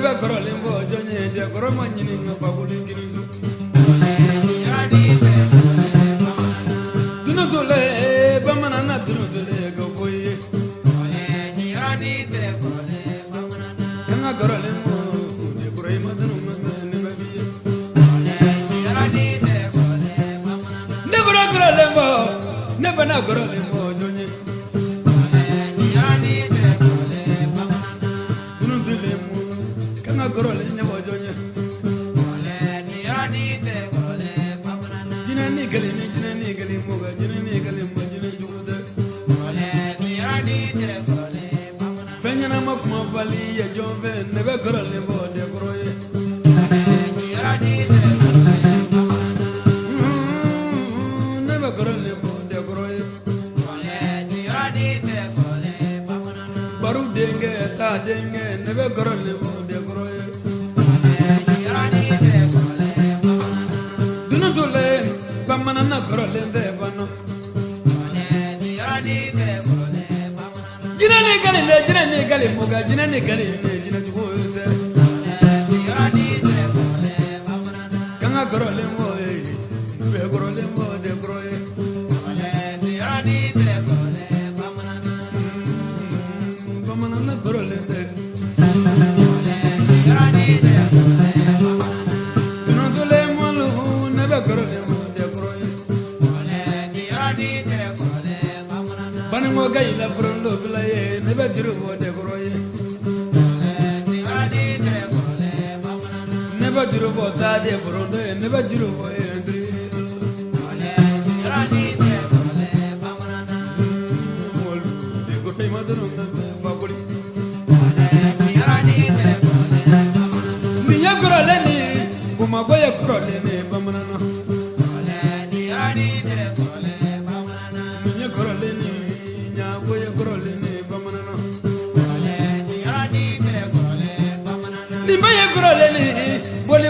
nebe korolimbo jonye de koroma nyini ngapa kulingirizo dunotole bamana na dunotole gofoye kanga korolimbo de korema dunuma nebe biye ne korolimbo nebe na korolimbo jonye dunotole kanga korole nebo jonye jinani gali moga jinani gali mo jinani juda fenyana makuma bali ya jove nebe korole bo de kroye nebe korole bo de kroye baru denge ta denge nebe korole bo de kroye dunutule bamana na korole de bano jinani gali moga jinani gali jinani juda kanga korole mo be korole mo de kroye bamana na korole de dunutule mo lu nebe korole mo de kroye baningo gaila brondo bilaye nebe diru mo de kroye nebe diru mo ta de brondo nebe diru mo endri mol de kroye madano na fakuli miya korole ni kuma goye korole ni bamana no miya korole ni nya goye korole ni bamana no ni maya korole ni boli